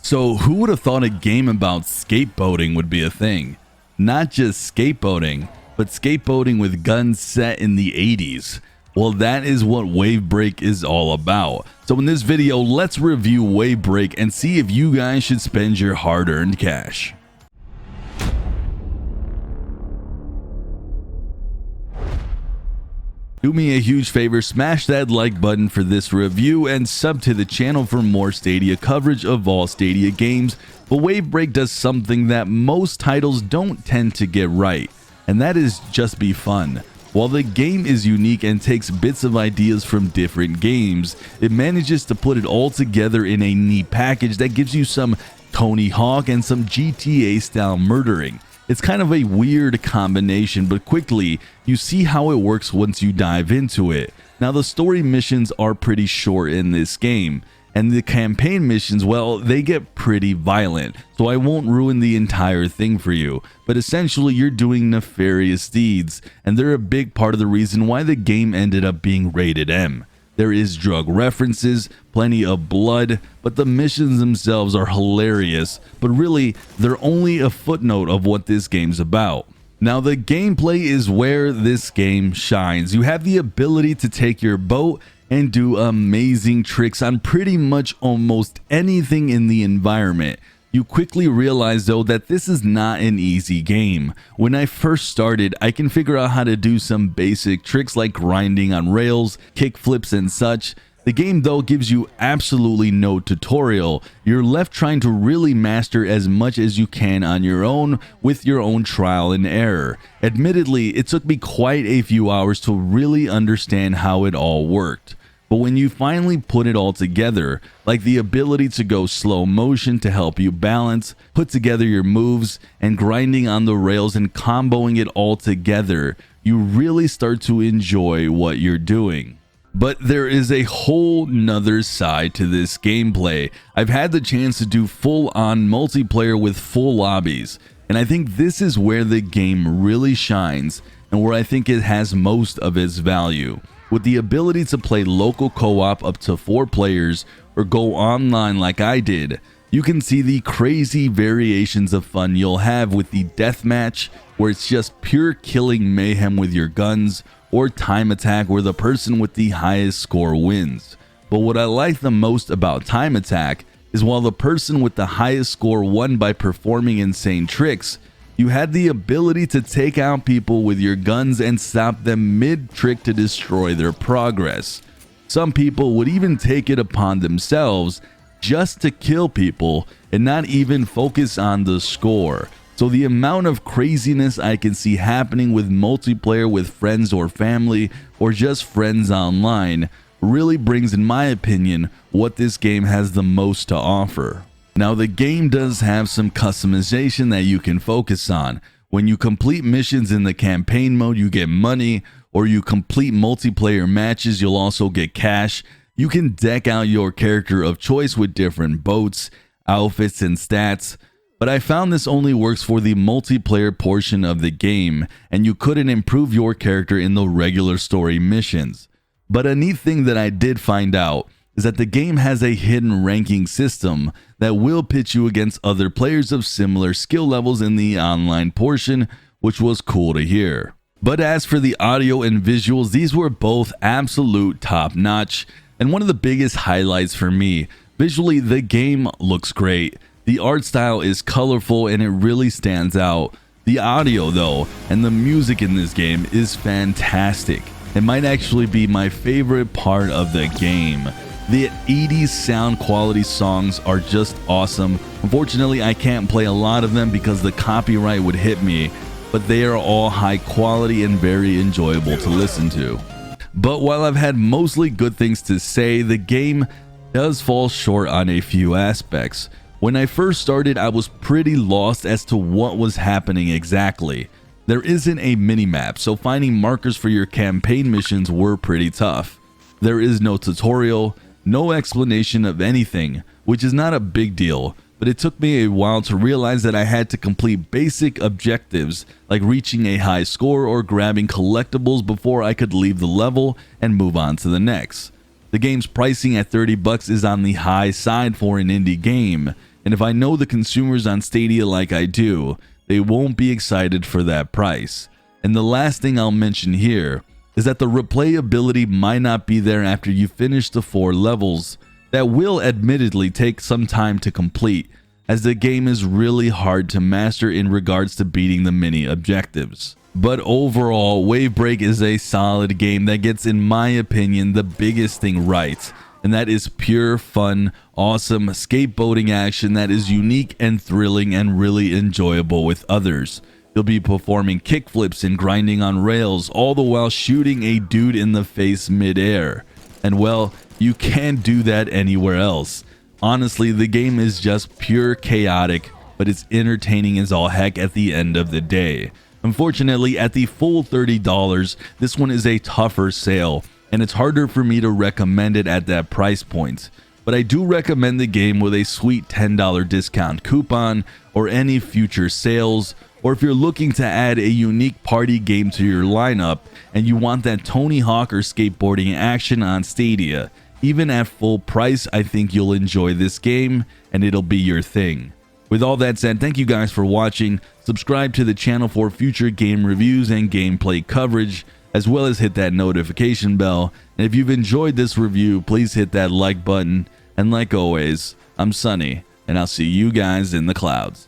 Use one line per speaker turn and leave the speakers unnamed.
So who would have thought a game about skateboating would be a thing? Not just skateboating, but skateboating with guns set in the 80s. Well, that is what Wave Break is all about. So in this video, let's review Wave Break and see if you guys should spend your hard-earned cash. Do me a huge favor, smash that like button for this review and sub to the channel for more Stadia coverage of all Stadia games. But Wave Break does something that most titles don't tend to get right, and that is just be fun. While the game is unique and takes bits of ideas from different games, it manages to put it all together in a neat package that gives you some Tony Hawk and some GTA style murdering. It's kind of a weird combination, but quickly you see how it works once you dive into it. Now, the story missions are pretty short in this game, and the campaign missions, well, they get pretty violent, so I won't ruin the entire thing for you. But essentially, you're doing nefarious deeds, and they're a big part of the reason why the game ended up being rated M. There is drug references, plenty of blood, but the missions themselves are hilarious, but really, they're only a footnote of what this game's about. Now, the gameplay is where this game shines. You have the ability to take your boat and do amazing tricks on pretty much almost anything in the environment. You quickly realize though that this is not an easy game. When I first started, I can figure out how to do some basic tricks like grinding on rails, kick flips and such. The game though gives you absolutely no tutorial. You're left trying to really master as much as you can on your own with your own trial and error. Admittedly, it took me quite a few hours to really understand how it all worked. But when you finally put it all together, like the ability to go slow motion to help you balance, put together your moves, and grinding on the rails and comboing it all together, you really start to enjoy what you're doing. But there is a whole nother side to this gameplay. I've had the chance to do full-on multiplayer with full lobbies, and I think this is where the game really shines and where I think it has most of its value. With the ability to play local co-op up to 4 players or go online like I did, you can see the crazy variations of fun you'll have with the deathmatch, where it's just pure killing mayhem with your guns, or time attack where the person with the highest score wins. But what I like the most about time attack is while the person with the highest score won by performing insane tricks, you had the ability to take out people with your guns and stop them mid-trick to destroy their progress. Some people would even take it upon themselves just to kill people and not even focus on the score. So the amount of craziness I can see happening with multiplayer with friends or family or just friends online really brings, in my opinion, what this game has the most to offer. Now, the game does have some customization that you can focus on. When you complete missions in the campaign mode, you get money, or you complete multiplayer matches, you'll also get cash. You can deck out your character of choice with different boats, outfits, and stats. But I found this only works for the multiplayer portion of the game, and you couldn't improve your character in the regular story missions. But a neat thing that I did find out is that the game has a hidden ranking system that will pit you against other players of similar skill levels in the online portion, which was cool to hear. But as for the audio and visuals, these were both absolute top notch, and one of the biggest highlights for me, visually the game looks great. The art style is colorful and it really stands out. The audio though, and the music in this game is fantastic. It might actually be my favorite part of the game. The 80s sound quality songs are just awesome. Unfortunately, I can't play a lot of them because the copyright would hit me, but they are all high quality and very enjoyable to listen to. But while I've had mostly good things to say, the game does fall short on a few aspects. When I first started, I was pretty lost as to what was happening exactly. There isn't a minimap, so finding markers for your campaign missions were pretty tough. There is no tutorial, no explanation of anything, which is not a big deal, but it took me a while to realize that I had to complete basic objectives like reaching a high score or grabbing collectibles before I could leave the level and move on to the next. The game's pricing at $30 is on the high side for an indie game, And if I know the consumers on Stadia like I do, they won't be excited for that price. And the last thing I'll mention here is that the replayability might not be there after you finish the 4 levels that will admittedly take some time to complete, as the game is really hard to master in regards to beating the mini objectives. But overall, Wavebreak is a solid game that gets, in my opinion, the biggest thing right, and that is pure fun, awesome skateboating action that is unique and thrilling and really enjoyable with others. You'll be performing kickflips and grinding on rails, all the while shooting a dude in the face mid-air. And well, you can't do that anywhere else. Honestly, the game is just pure chaotic, but it's entertaining as all heck at the end of the day. Unfortunately, at the full $30, this one is a tougher sale, and it's harder for me to recommend it at that price point. But I do recommend the game with a sweet $10 discount coupon or any future sales, or if you're looking to add a unique party game to your lineup and you want that Tony Hawk or skateboarding action on Stadia. Even at full price, I think you'll enjoy this game and it'll be your thing. With all that said, thank you guys for watching. Subscribe to the channel for future game reviews and gameplay coverage, as well as hit that notification bell. And if you've enjoyed this review, please hit that like button. And like always, I'm Sunny, and I'll see you guys in the clouds.